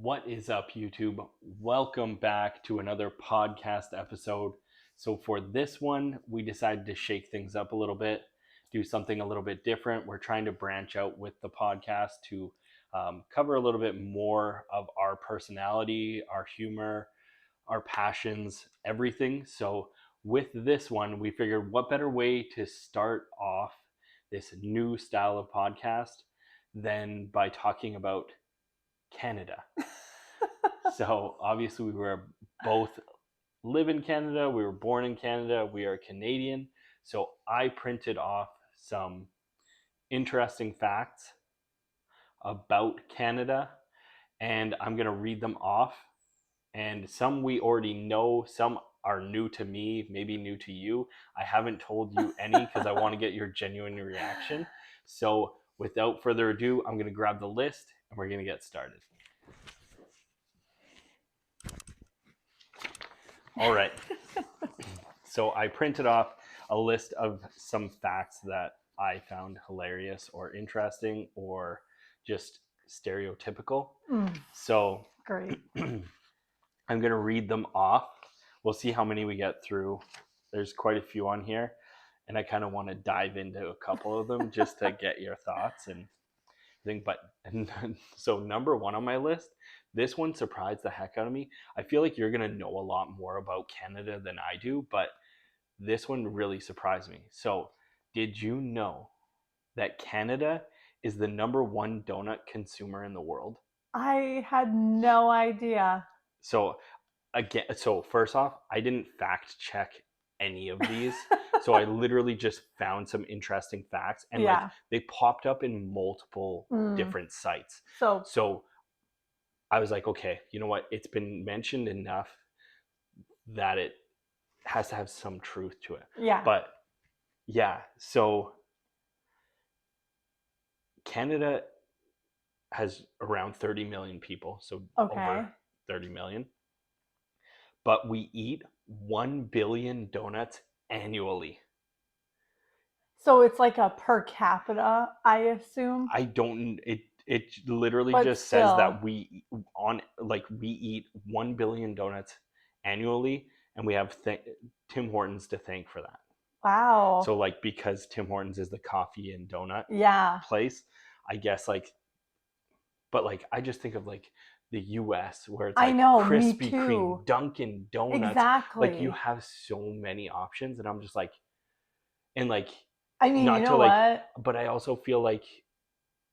What is up, YouTube? Welcome back to another podcast episode. So, for this one, we decided to shake things up a little bit, do something a little bit different. We're trying to branch out with the podcast to cover a little bit more of our personality, our humor, our passions, everything. So, with this one, we figured what better way to start off this new style of podcast than by talking about Canada. So obviously we were both live in Canada. We were born in Canada. We are Canadian. So I printed off some interesting facts about Canada and I'm going to read them off. And some we already know, some are new to me, maybe new to you. I haven't told you any because I want to get your genuine reaction. So without further ado, I'm going to grab the list and we're going to get started. All right. So I printed off a list of some facts that I found hilarious or interesting or just stereotypical. So Great. I'm going to read them off. We'll see how many we get through. There's quite a few on here, and I kind of want to dive into a couple of them just to get your thoughts and thing. So number one on my list, this one surprised the heck out of me. I feel like you're gonna know a lot more about Canada than I do, but this one really surprised me. So did you know that Canada is the number one donut consumer in the world? I had no idea. So first off, I didn't fact check any of these. So I literally just found some interesting facts and like they popped up in multiple different sites. So I was like, okay, you know what? It's been mentioned enough that it has to have some truth to it. Yeah. But yeah, so Canada has around 30 million people, so over 30 million. But we eat 1 billion donuts annually. So it's like a per capita, I assume. I don't. It literally just says that we eat 1 billion donuts annually, and we have Tim Hortons to thank for that. Wow. So like because Tim Hortons is the coffee and donut place, I guess like, but like I just think of like the U.S. where it's like Krispy Kreme, Dunkin' Donuts. Exactly. Like you have so many options, and I'm just like, and like, I mean, you know what? But I also feel like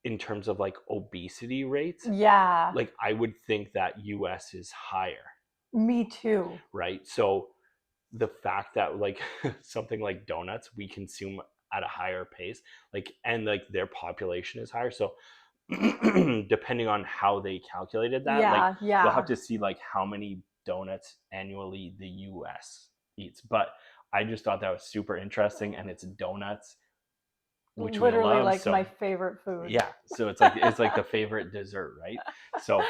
in terms of like obesity rates, like I would think that US is higher. Me too. Right? So the fact that like something like donuts we consume at a higher pace, like, and like their population is higher. So depending on how they calculated that, we'll have to see like how many donuts annually the US eats. But I just thought that was super interesting, and it's donuts, which literally we love. Like my favorite food. Yeah, so it's like the favorite dessert, right? So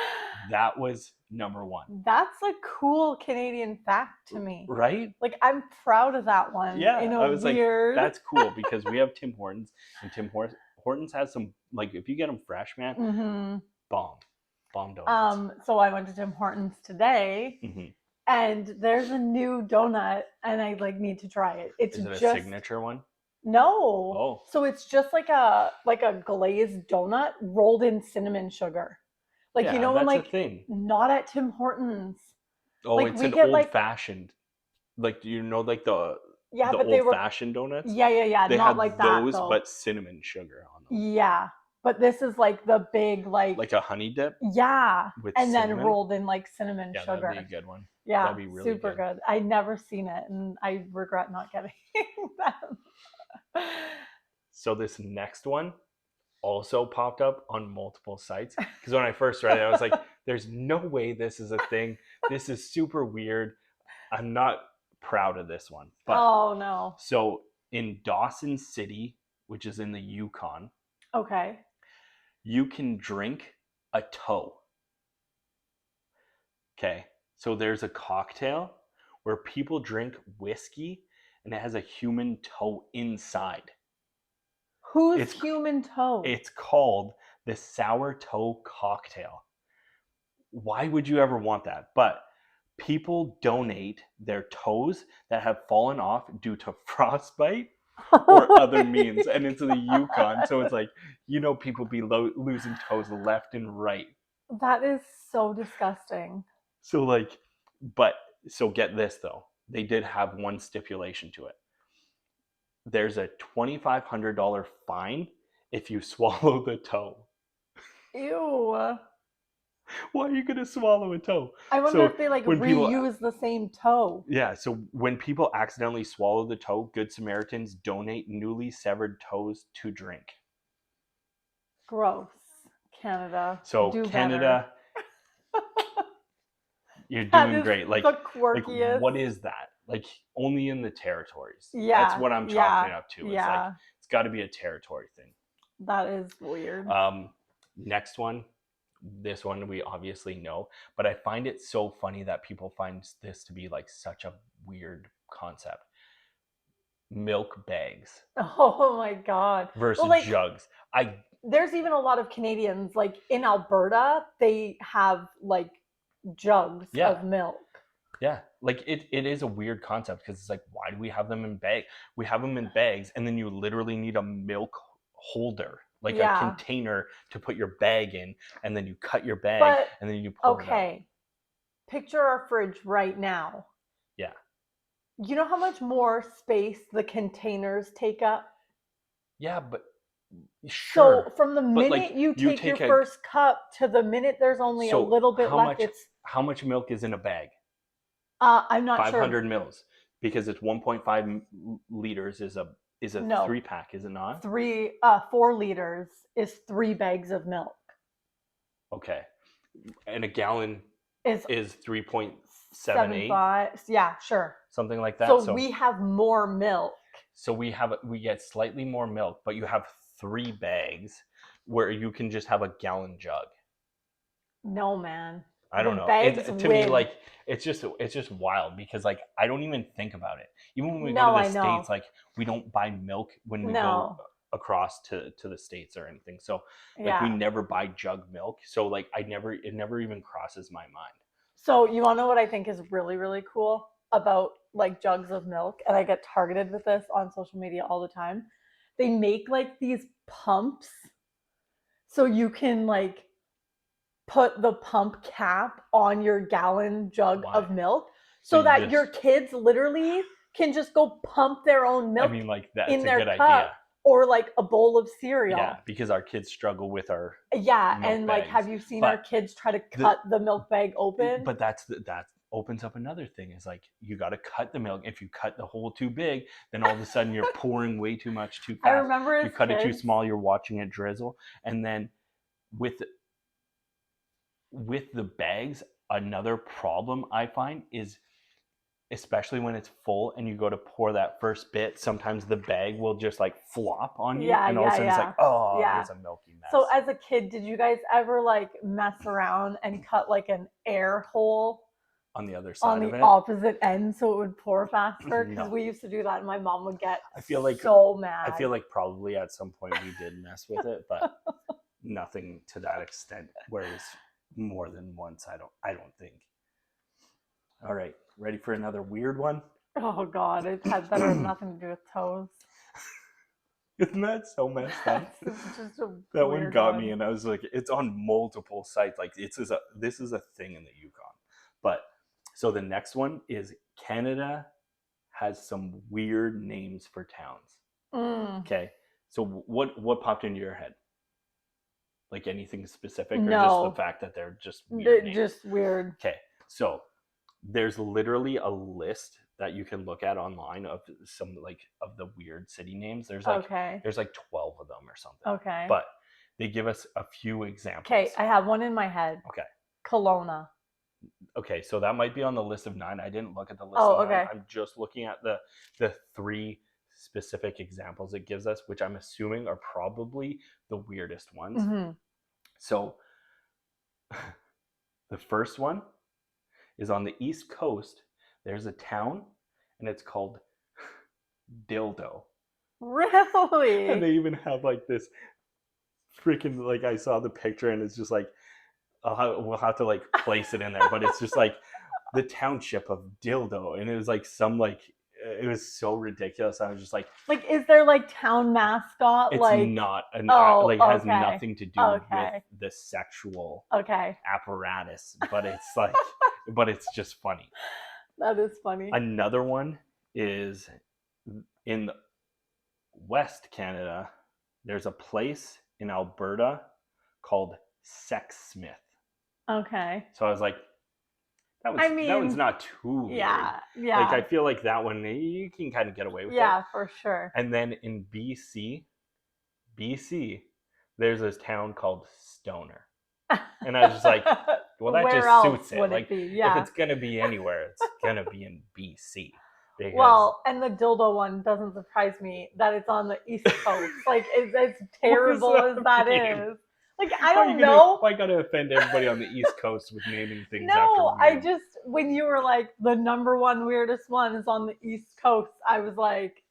that was number one. That's a cool Canadian fact to me, right? Like I'm proud of that one. Yeah, I was weird... like, that's cool because we have Tim Hortons, and Tim Hortons has some, like, if you get them fresh, man, bomb donuts. So I went to Tim Hortons today. And there's a new donut, and I like need to try it. Is it a signature one? No. Oh. So it's just like a glazed donut rolled in cinnamon sugar. Like, you know, when like not at Tim Hortons. Oh, like, it's an old fashioned. Like, you know, like the old fashioned donuts. Yeah. They not have like those, that, but cinnamon sugar on them. Yeah. But this is like the big like a honey dip. Yeah. With and cinnamon? Then rolled in like cinnamon sugar. Yeah, that'd be a good one. Yeah, that'd be really super good. I'd never seen it, and I regret not getting them. So this next one also popped up on multiple sites, because when I first read it, I was like, there's no way this is a thing. This is super weird. I'm not proud of this one. But, oh, no. So in Dawson City, which is in the Yukon, you can drink a toe. Okay. So there's a cocktail where people drink whiskey and it has a human toe inside. Who's human toe? It's called the sour toe cocktail, why would you ever want that? But people donate their toes that have fallen off due to frostbite or other means, and it's the Yukon, so it's like, people be losing toes left and right. That is so disgusting. So so get this though, they did have one stipulation to it. There's a $2,500 fine if you swallow the toe. Ew. Why are you going to swallow a toe? I wonder if they reuse the same toe. Yeah, so when people accidentally swallow the toe, Good Samaritans donate newly severed toes to drink. Gross. Canada. So Canada, you're doing great. Like, the quirkiest. Like, what is that? Like, only in the territories. Yeah. That's what I'm chalking up to. It's like, it's got to be a territory thing. That is weird. Next one. This one we obviously know, but I find it so funny that people find this to be like such a weird concept. Milk bags. Oh my God. Versus jugs. There's even a lot of Canadians, like in Alberta, they have like jugs of milk. Yeah, like it is a weird concept because it's like, why do we have them in bags? We have them in bags, and then you literally need a milk holder, like a container to put your bag in, and then you cut your bag, and then you pour it out. Picture our fridge right now. Yeah. You know how much more space the containers take up? Yeah, but sure. So from the minute you take your first cup to the minute there's only a little bit left, how much milk is in a bag? I'm not 500 mils, because it's 1.5 liters is a 3-pack, is it not? 4 liters is 3 bags of milk. Okay. And a gallon is 3.78. Yeah, sure. Something like that. So we have more milk. So we get slightly more milk, but you have 3 bags where you can just have a gallon jug. No, man. I don't know. To me, like, it's just wild because, like, I don't even think about it. Even when we go to the States, like, we don't buy milk when we go across to the States or anything. So, like, we never buy jug milk. So, like, it never even crosses my mind. So you want to know what I think is really, really cool about, like, jugs of milk? And I get targeted with this on social media all the time. They make, like, these pumps so you can, like, put the pump cap on your gallon jug of milk so that your kids literally can just go pump their own milk in their cup idea. Or like a bowl of cereal. Yeah, because our kids struggle with our and bags. Like, have you seen our kids try to cut the milk bag open? But that opens up another thing. Is like, you got to cut the milk. If you cut the hole too big, then all of a sudden you're pouring way too much too fast. I remember you cut it too small, you're watching it drizzle, and then with the bags, another problem I find is, especially when it's full and you go to pour that first bit, sometimes the bag will just like flop on you, and all of a sudden it's like, there's a milky mess. So as a kid, did you guys ever like mess around and cut like an air hole on the other side of it, opposite end, so it would pour faster? Because we used to do that, and my mom would get so mad. I feel like probably at some point we did mess with it, but nothing to that extent where it was more than once. I don't think. All right, ready for another weird one? Oh God, it had better have nothing to do with toes. Isn't that so messed up? That one got me, and I was like, it's on multiple sites. Like, this is a thing in the Yukon. But so the next one is, Canada has some weird names for towns. Okay, so what popped into your head? Like, anything specific, or just the fact that they're just weird names? Just weird. Okay, so there's literally a list that you can look at online of some of the weird city names. There's like 12 of them or something. Okay. But they give us a few examples. Okay, I have one in my head. Okay. Kelowna. Okay, so that might be on the list of 9. I didn't look at the list of 9. I'm just looking at the 3 specific examples it gives us, which I'm assuming are probably the weirdest ones. Mm-hmm. So the first one is on the East Coast. There's a town, and it's called Dildo. Really? And they even have like this freaking, like, I saw the picture, and it's just like we'll have to like place it in there, but it's just like the township of dildo, and it was like some like it was so ridiculous. I was just like, is there like town mascot? it's Like, not an oh, like has okay, nothing to do with okay, the sexual okay. apparatus, but it's like, but it's just funny. That is funny. Another one is in West Canada. There's a place in Alberta called Sexsmith. Okay. So I was like, I that one's mean, not too weird. yeah, Like I yeah, feel like that one you can kind of get away with it. yeah, for sure. And then in BC, there's this town called Stoner. And I was just like, well, that Where just else suits it. would Like it be? if Yeah. it's gonna be anywhere, it's gonna be in BC because Well, and the dildo one doesn't surprise me that it's on the East Coast. Like, as what does terrible as that mean? is. Like, I don't know. Why gotta offend everybody on the East Coast with naming things after No, I weird? just, when you were like, the number one weirdest one is on the East Coast, I was like,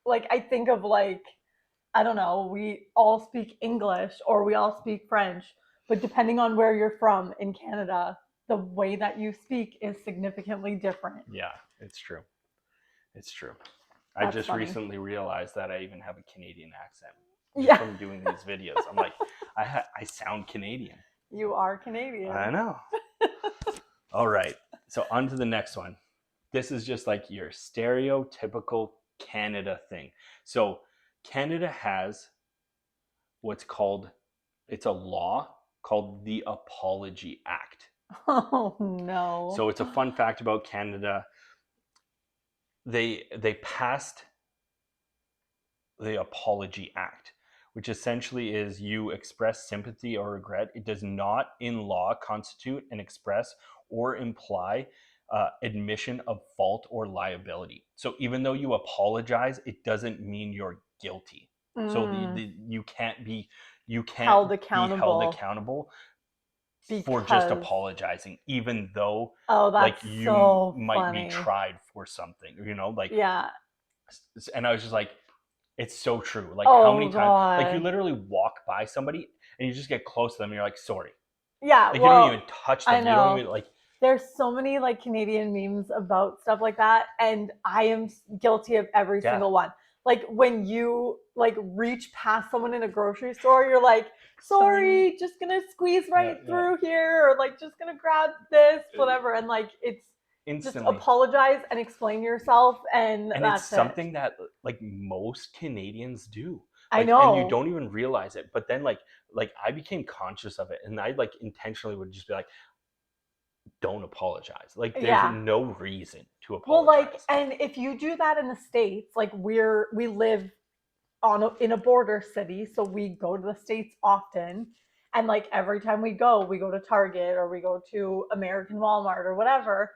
I think of like, I don't know, we all speak English or we all speak French, but depending on where you're from in Canada, the way that you speak is significantly different. Yeah, it's true. It's true. I That's just funny. recently realized that I even have a Canadian accent Yeah, from doing these videos. I'm like, I sound Canadian. you are Canadian. I know. All right. So on to the next one. This is just like your stereotypical Canada thing. So Canada has what's called, it's a law called the Apology Act. Oh no. So it's a fun fact about Canada. They passed the Apology Act, which essentially is you express sympathy or regret. It does not in law constitute an express or imply admission of fault or liability. So even though you apologize, it doesn't mean you're guilty. So you can't be Held held accountable accountable for just because, apologizing, even though oh, like that's you so might be funny. tried for something, like. Yeah. And I was just like, it's so true. Like how Oh many times, like you god. literally walk by somebody and you just get close to them and you're like, sorry. Yeah, Like you don't well, even touch I them. You don't know. even like. There's so many like Canadian memes about stuff like that, and I am guilty of every Yeah. single one. Like when you like reach past someone in a grocery store, you're like, sorry, just gonna squeeze right through here, or like just gonna grab this, whatever. And like it's just Instantly. apologize and explain yourself, and And it's that's it. something that like most Canadians do. I Like, and you know. don't even realize it. But then like I became conscious of it, and I like intentionally would just be like, don't apologize. Like there's Yeah. no reason to Well, like, apologize. and if you do that in the States, like we live in a border city, so we go to the States often. And like every time we go to Target or we go to American Walmart or whatever.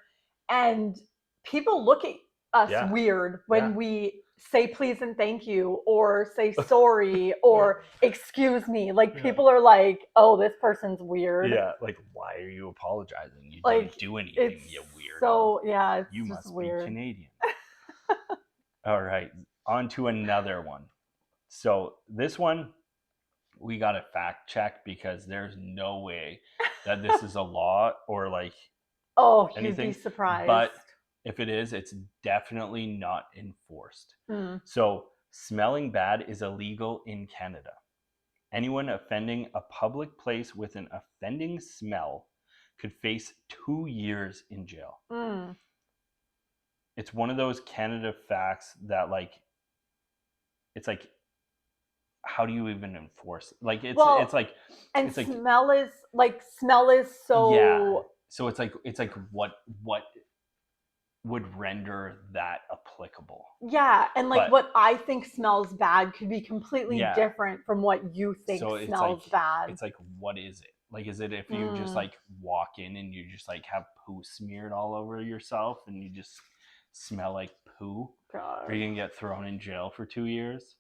And people look at us Yeah. weird Yeah. when we say please and thank you or say sorry or excuse me. Like Yeah. people are like, oh, this person's weird. Yeah, like why are you apologizing? You Like didn't do anything, it's you weirdo. so, yeah, it's You just must weird. be Canadian. All right, on to another one. So this one we got to fact check because there's no way that this is a law or like Oh, anything. you'd be surprised. But if it is, it's definitely not enforced. So smelling bad is illegal in Canada. Anyone offending a public place with an offending smell could face 2 years in jail. It's one of those Canada facts that like, it's like, how do you even enforce it? Like it's like, and it's like smell is so, yeah. So it's like what would render that applicable? yeah, and like But what I think smells bad could be completely yeah. different from what you think So it's smells like bad. it's like what is it? Like is it if you just like walk in and you just like have poo smeared all over yourself and you just smell like poo? God. Are you gonna get thrown in jail for 2 years?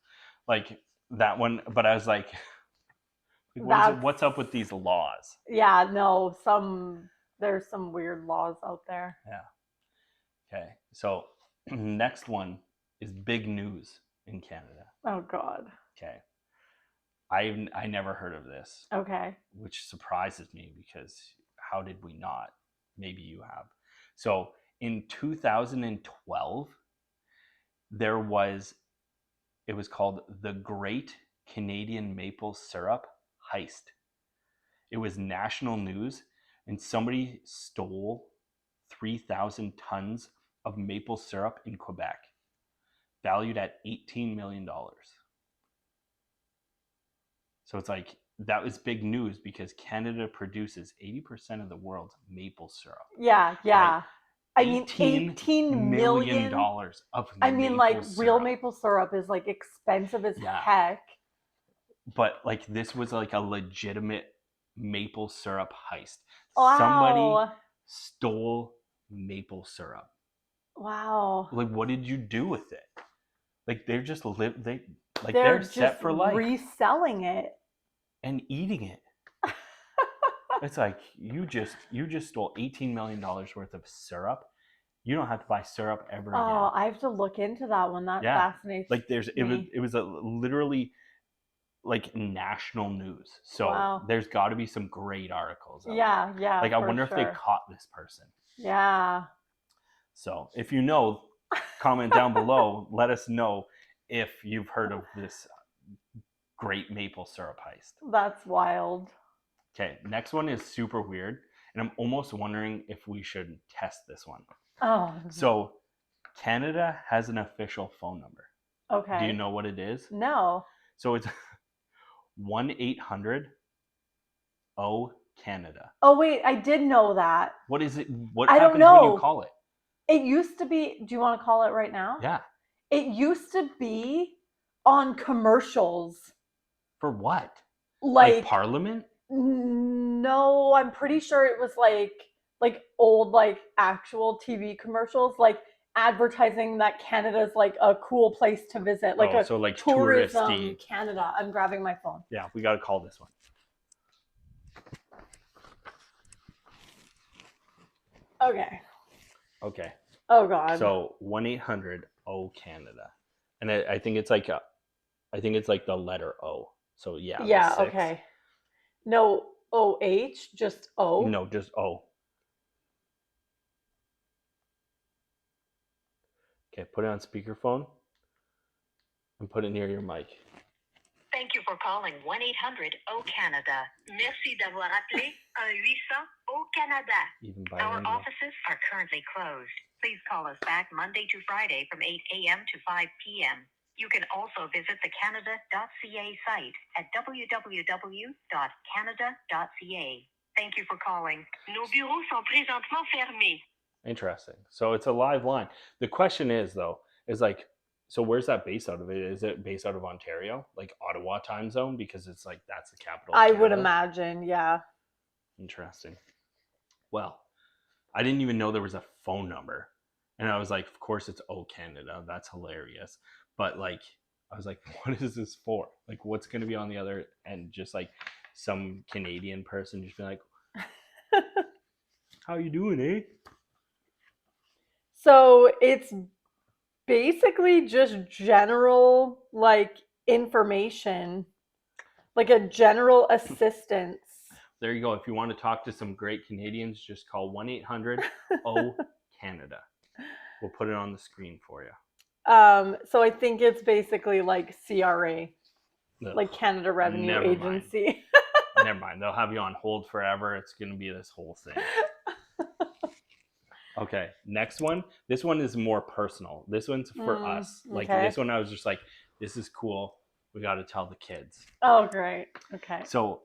Like that one, but I was like, what's up with these laws? Yeah, no, there's some weird laws out there. Yeah. Okay. So next one is big news in Canada. Oh god. Okay. I never heard of this, Okay. which surprises me because how did we not? Maybe you have. So in 2012, it was called the Great Canadian Maple Syrup Heist. It was national news, and somebody stole 3,000 tons of maple syrup in Quebec, valued at $18 million. So it's like, that was big news because Canada produces 80% of the world's maple syrup. Yeah, yeah. Right? I mean, $18 million. Of I mean, maple like, syrup. real maple syrup is like expensive as heck. But like, this was like a legitimate maple syrup heist. Wow. Somebody stole maple syrup. Wow. Like, what did you do with it? Like, they're just they're set for life. Reselling it and eating it. It's like, you just stole $18 million worth of syrup. You don't have to buy syrup ever again. Oh, I have to look into that one. That fascinates like me. it was literally like national news. So there's got to be some great articles. Yeah. Like, I wonder if they caught this person. Yeah. So if you know, comment down below. Let us know if you've heard of this great maple syrup heist. That's wild. Okay, next one is super weird, and I'm almost wondering if we should test this one. Oh. So, Canada has an official phone number. Okay. Do you know what it is? No. So it's 1-800-O-Canada. Oh wait, I did know that. What is it? What I happens don't know. when you call it? It used to be. Do you want to call it right now? Yeah. It used to be on commercials. For what? Like Parliament? No, I'm pretty sure it was like old actual TV commercials, like advertising that Canada's like a cool place to visit, like tourism touristy. Canada. I'm grabbing my phone. Yeah, we got to call this one. Okay. Okay. Oh God. So 1-800-O-Canada, and I think it's like the letter O. So yeah. Yeah. Okay. No OH, just O. No, just O. Okay, put it on speakerphone and put it near your mic. Thank you for calling 1-800-O-Canada. Merci d'avoir appelé 1-800-O-Canada. Our offices are currently closed. Please call us back Monday to Friday from 8 a.m. to 5 p.m. You can also visit the Canada.ca site at www.canada.ca. Thank you for calling. Nos bureaux sont présentement fermés. Interesting. So it's a live line. The question is, though, like, so where's that based out of? Is it based out of Ontario, like Ottawa time zone? Because it's like, that's the capital of Canada. I would imagine, yeah. Interesting. Well, I didn't even know there was a phone number. And I was like, of course it's O Canada. That's hilarious. But like, I was like, what is this for? Like, what's going to be on the other end? Just like some Canadian person just be like, how you doing, eh? So it's basically just general information, like a general assistance. There you go. If you want to talk to some great Canadians, just call 1-800-O-Canada. We'll put it on the screen for you. So I think it's basically like CRA, like Canada Revenue Agency. Never mind. They'll have you on hold forever. It's going to be this whole thing. Okay, next one. This one is more personal. This one's for us. Like, this one, I was just like, this is cool. We got to tell the kids. Oh, great. Okay. So,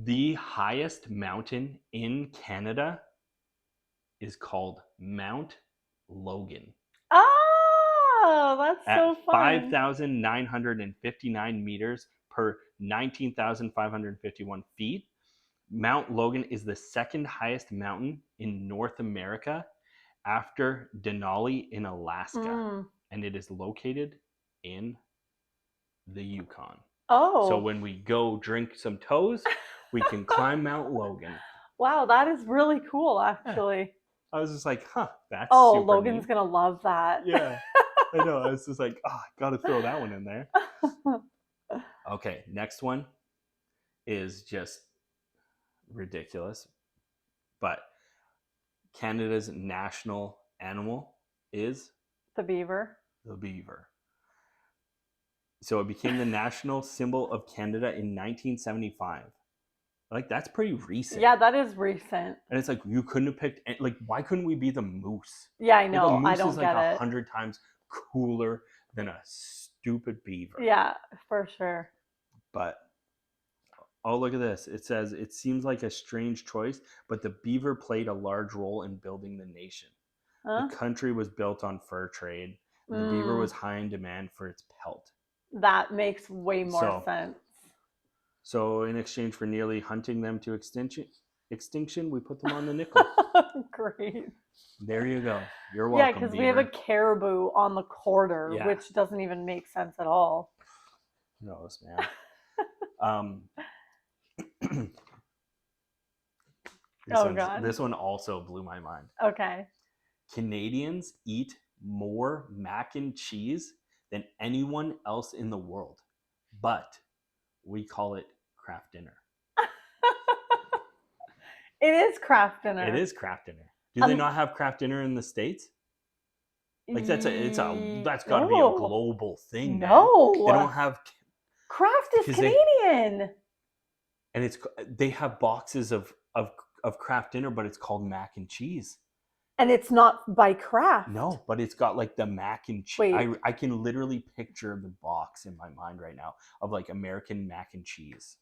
the highest mountain in Canada is called Mount Logan. Oh, that's so fun. 5,959 meters per 19,551 feet. Mount Logan is the second highest mountain in North America after Denali in Alaska. And it is located in the Yukon. Oh. So when we go drink some toes, we can climb Mount Logan. Wow, that is really cool, actually. I was just like, that's super neat. Logan's going to love that. Yeah, I know. I was just like, I got to throw that one in there. Okay, next one is just ridiculous, but Canada's national animal is The beaver. the beaver. So it became the national symbol of Canada in 1975. Like, that's pretty recent. Yeah, that is recent. And it's like, you couldn't have picked, like, why couldn't we be the moose? Yeah, I Like, know. a moose I don't is like get it. 100 times cooler than a stupid beaver. Yeah, for sure. But oh, look at this. It says, it seems like a strange choice, but the beaver played a large role in building the nation. Huh? The country was built on fur trade, and the beaver was high in demand for its pelt. That makes way more sense. So in exchange for nearly hunting them to extinction, we put them on the nickel. Great. There you go. You're Yeah, welcome, because beaver. we have a caribou on the quarter, Yeah. which doesn't even make sense at all. Who knows, man? This one also blew my mind. Okay. Canadians eat more mac and cheese than anyone else in the world, but we call it craft dinner. It is craft dinner. It is craft dinner. Do they not have craft dinner in the States? Like, that's got to be a global thing, man. No. They don't have craft is Canadian. And they have boxes of craft dinner, but it's called mac and cheese. And it's not by Kraft. No, but it's got like the mac and cheese. I can literally picture the box in my mind right now of like American mac and cheese.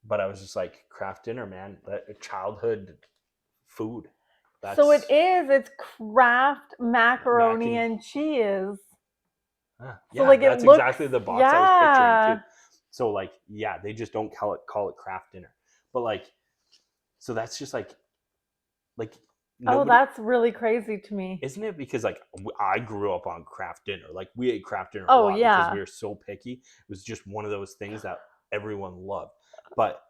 But I was just like, craft dinner, man. Childhood food. So it is. It's Kraft macaroni and cheese. So like that's exactly the box I was picturing too. So like, yeah, they just don't call it craft dinner. But like, so that's just like nobody, that's really crazy to me. Isn't it? Because like I grew up on craft dinner. Like we ate craft dinner a lot because we were so picky. It was just one of those things that everyone loved. But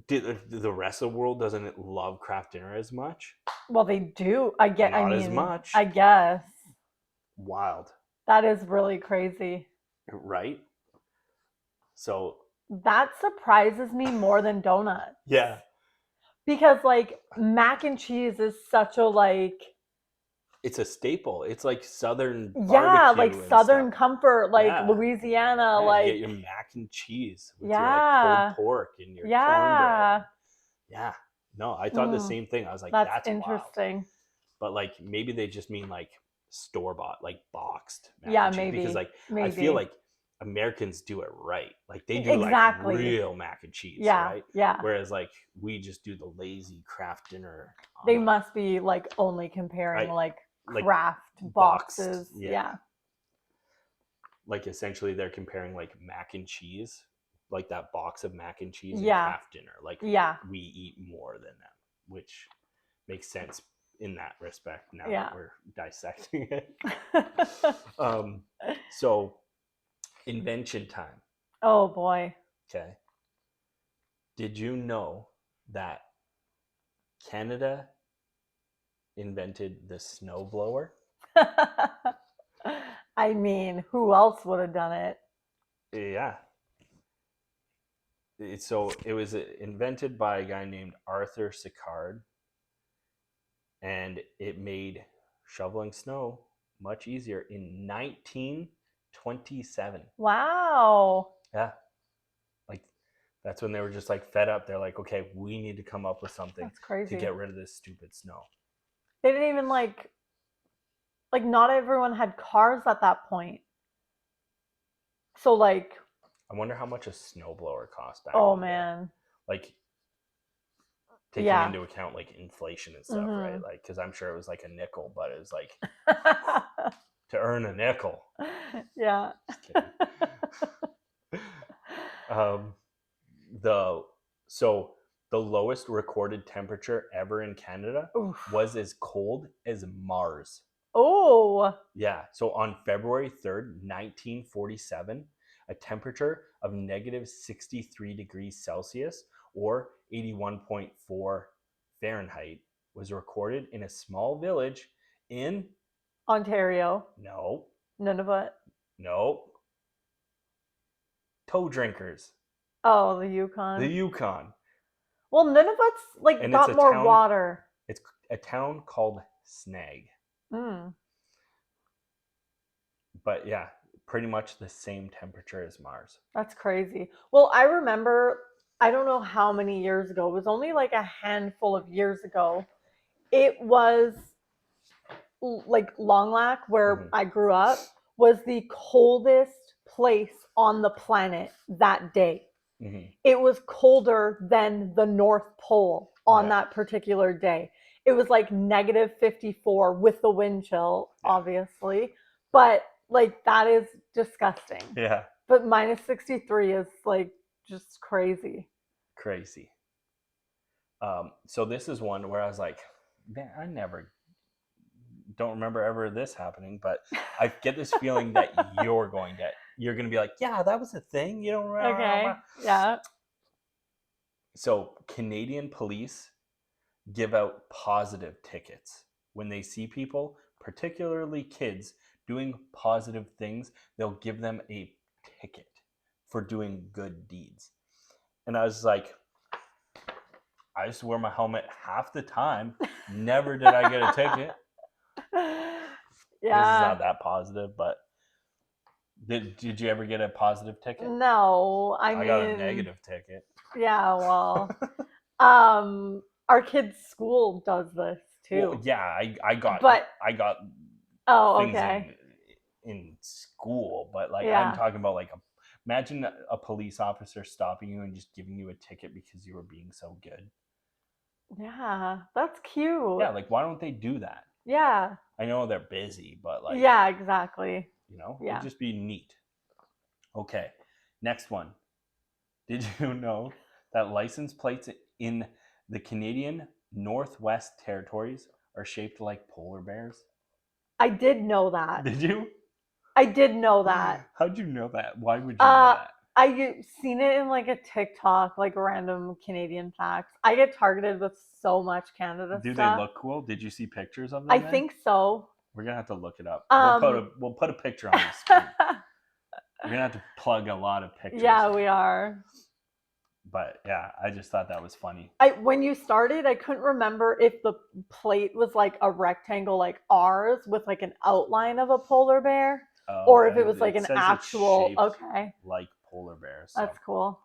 the rest of the world doesn't love craft dinner as much? Well, they do. Not as much. I guess. Wild. That is really crazy. Right? So that surprises me more than donuts. Yeah. Because like mac and cheese is such a like it's a staple. It's like Southern barbecue. Yeah, like Southern comfort, like Louisiana, like get your mac and cheese with your like pulled pork and your cornbread. Yeah. No, I thought the same thing. I was like, that's interesting. Wild. But like maybe they just mean like store-bought, like boxed mac and cheese. Maybe. Because like maybe. I feel like Americans do it right. Like they do like real mac and cheese, right? Yeah. Whereas like we just do the lazy craft dinner. They must be like only comparing like craft boxes. Yeah. Like essentially they're comparing like mac and cheese, like that box of mac and cheese and craft dinner. Like we eat more than them, which makes sense in that respect now that we're dissecting it. So invention time. Oh boy. Okay. Did you know that Canada invented the snowblower? I mean, who else would have done it? Yeah. So it was invented by a guy named Arthur Sicard, and it made shoveling snow much easier in 1927. Wow. Yeah. Like that's when they were just like fed up. They're like, okay, we need to come up with something to get rid of this stupid snow. They didn't even like not everyone had cars at that point. So like I wonder how much a snowblower cost back then. Man. Like taking into account like inflation and stuff, right? Like because I'm sure it was like a nickel, but it was like to earn a nickel. Yeah. Just kidding. The lowest recorded temperature ever in Canada was as cold as Mars. Oh. Yeah. So on February 3rd, 1947, a temperature of negative 63 degrees Celsius or 81.4 Fahrenheit was recorded in a small village in Ontario. No. Nunavut. Nope. Toe drinkers. Oh, the Yukon. The Yukon. Well, Nunavut's like And got it's a more town- water. It's a town called Snag. Mm. But yeah, pretty much the same temperature as Mars. That's crazy. Well, I remember, I don't know how many years ago, it was only like a handful of years ago. It was like Long Lac, where I grew up, was the coldest place on the planet that day. Mm-hmm. It was colder than the North Pole on that particular day. It was like negative 54 with the wind chill, obviously. But like, that is disgusting. Yeah. But minus 63 is like just crazy. Crazy. So this is one where I was like, man, I never don't remember ever this happening, but I get this feeling that you're going to be like, yeah, that was a thing. You don't remember. Okay. Yeah. So Canadian police give out positive tickets when they see people, particularly kids, doing positive things. They'll give them a ticket for doing good deeds. And I was like, I used to wear my helmet half the time. Never did I get a ticket. Yeah. This is not that positive, but did you ever get a positive ticket? No, I mean, got a negative ticket. Yeah, well, our kids' school does this too. Well, yeah, I got oh, things okay. in school, but like Yeah. I'm talking about like imagine a police officer stopping you and just giving you a ticket because you were being so good. Yeah, that's cute. Yeah, like why don't they do that? Yeah. I know they're busy, but like yeah, exactly. you know, Yeah. it'd just be neat. Okay, next one. Did you know that license plates in the Canadian Northwest Territories are shaped like polar bears? I did know that. Did you? I did know that. How'd you know that? Why would you know that? I seen it in like a TikTok, like random Canadian facts. I get targeted with so much Canada Do stuff. they look cool? Did you see pictures of them? I think so. We're gonna have to look it up. We'll put a picture on the screen. We're gonna have to plug a lot of pictures. Yeah, we are. But yeah, I just thought that was funny. When you started, I couldn't remember if the plate was like a rectangle like ours with like an outline of a polar bear, or if it was like an actual. Okay. Like polar bears. So. That's cool.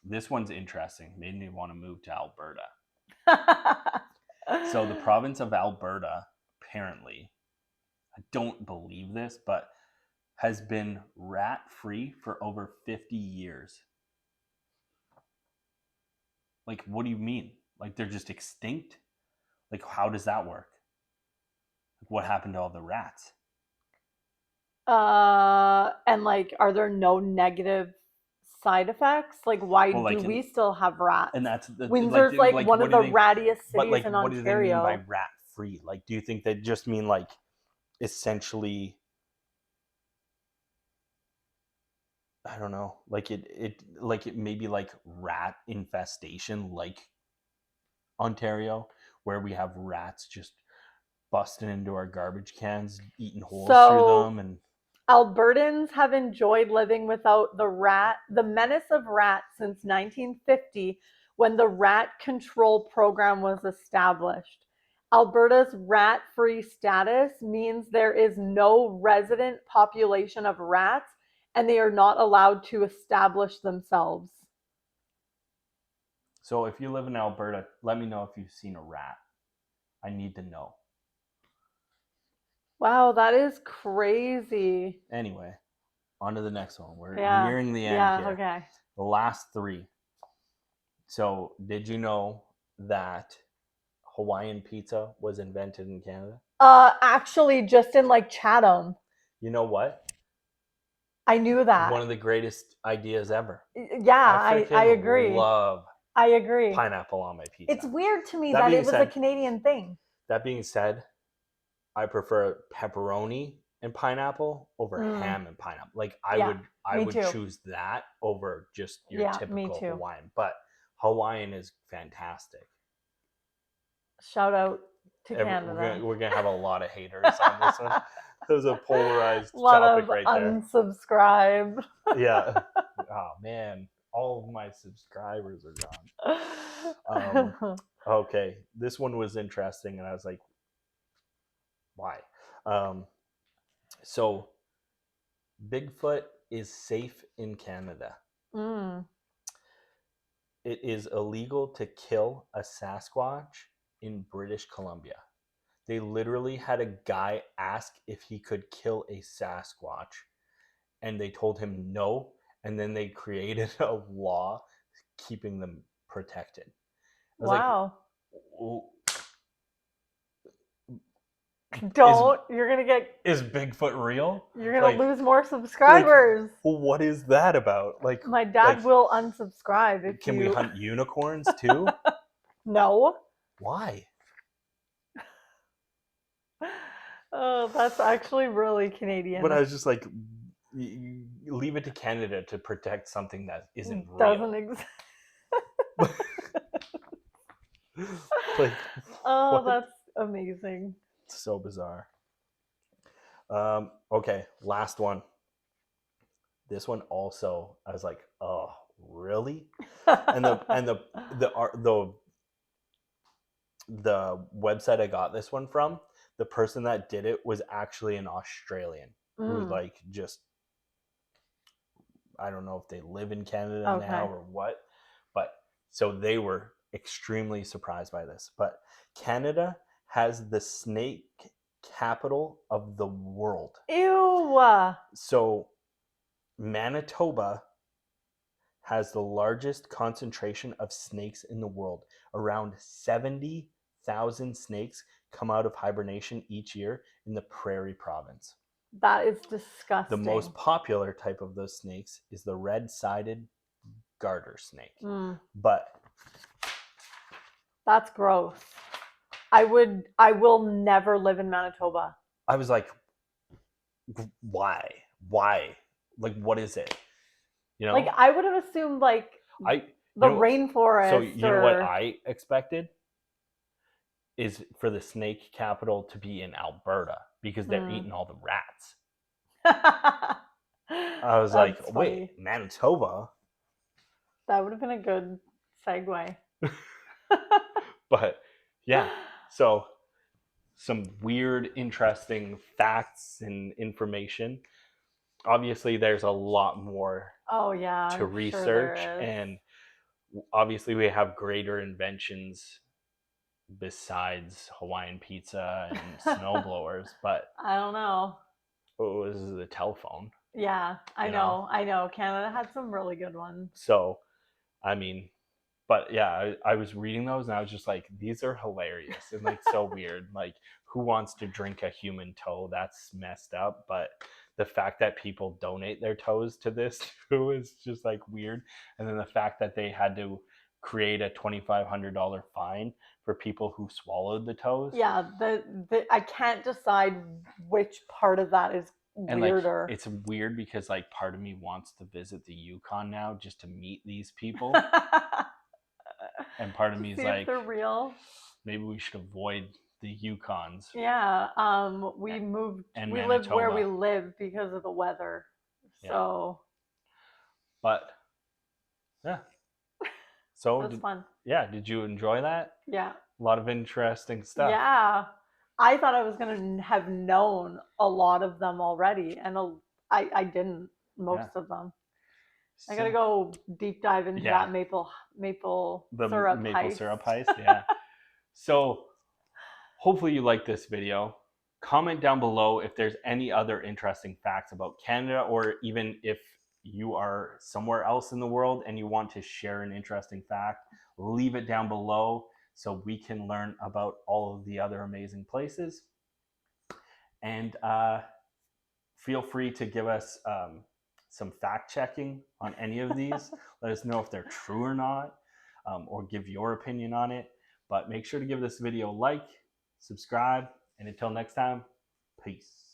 This one's interesting. Made me want to move to Alberta. So the province of Alberta, apparently, I don't believe this, but has been rat-free for over 50 years. Like, what do you mean? Like, they're just extinct? Like, how does that work? Like, what happened to all the rats? And like, are there no negative side effects? Like, why do we still have rats? And that's Windsor's like one of the rattiest cities in Ontario. What do they mean by rat-free? Like, do you think they just mean like essentially? I don't know. Like it maybe like rat infestation, like Ontario, where we have rats just busting into our garbage cans, eating holes through them, and Albertans have enjoyed living without the menace of rats since 1950, when the rat control program was established. Alberta's rat-free status means there is no resident population of rats, and they are not allowed to establish themselves. So if you live in Alberta, let me know if you've seen a rat. I need to know. Wow, that is crazy. Anyway, on to the next one. We're nearing the end here. Okay. The last three. So did you know that Hawaiian pizza was invented in Canada? Actually, just in like Chatham. You know what? I knew that. One of the greatest ideas ever. Yeah, I agree. I agree. Pineapple on my pizza. It's weird to me that it was a Canadian thing. That being said, I prefer pepperoni and pineapple over ham and pineapple. Like I would choose that over just your typical Hawaiian. But Hawaiian is fantastic. Shout out to Canada. We're gonna have a lot of haters on this one. That was a polarized A lot topic of right there. unsubscribe. Yeah. Oh man, all of my subscribers are gone. Okay, this one was interesting, and I was like, why? So Bigfoot is safe in Canada. Mm. It is illegal to kill a Sasquatch in British Columbia. They literally had a guy ask if he could kill a Sasquatch, and they told him no, and then they created a law keeping them protected. I was Wow. like, you're gonna get, is Bigfoot real? you're gonna Like, lose more subscribers. well, what is that about? Like, My dad will unsubscribe if can you. we hunt unicorns too? No. Why? Oh, that's actually really Canadian. But I was just like, leave it to Canada to protect something that isn't real. Doesn't exist. Like, oh, what? that's amazing. So bizarre. Okay, last one. This one also, I was like, oh, really? And the website I got this one from, the person that did it was actually an Australian who like just, I don't know if they live in Canada now or what, but so they were extremely surprised by this. But Canada has the snake capital of the world. Ew. So Manitoba has the largest concentration of snakes in the world. Around 70,000 snakes come out of hibernation each year in the Prairie Province. That is disgusting. The most popular type of those snakes is the red-sided garter snake. But that's gross. I will never live in Manitoba. I was like, why? Like, what is it? You know, like I would have assumed like rainforest. So you know what I expected is for the snake capital to be in Alberta because they're eating all the rats. I was like, funny. Wait, Manitoba? That would have been a good segue. But yeah, so some weird, interesting facts and information. Obviously, there's a lot more to research, and obviously we have greater inventions besides Hawaiian pizza and snowblowers, but I don't know. What was the telephone? Yeah, I know. Canada had some really good ones. So, I mean, but yeah, I was reading those and I was just like, these are hilarious and like so weird. Like, who wants to drink a human toe? That's messed up. But the fact that people donate their toes to this too is just like weird. And then the fact that they had to create a $2,500 fine for people who swallowed the toes. Yeah, I can't decide which part of that is weirder. And like, it's weird because like part of me wants to visit the Yukon now just to meet these people. And part of me is like, they're real. Maybe we should avoid the Yukons. Yeah, we moved. We Manitoba. Lived where we live because of the weather. So, but yeah. So that's fun. Yeah, did you enjoy that? Yeah, a lot of interesting stuff. Yeah, I thought I was gonna have known a lot of them already, and I didn't. Most of them. I gotta go deep dive into that maple syrup heist. Yeah. So hopefully you like this video. Comment down below if there's any other interesting facts about Canada, or even if you are somewhere else in the world and you want to share an interesting fact, leave it down below so we can learn about all of the other amazing places. And feel free to give us some fact checking on any of these. Let us know if they're true or not, or give your opinion on it. But make sure to give this video a like, subscribe, and until next time, peace.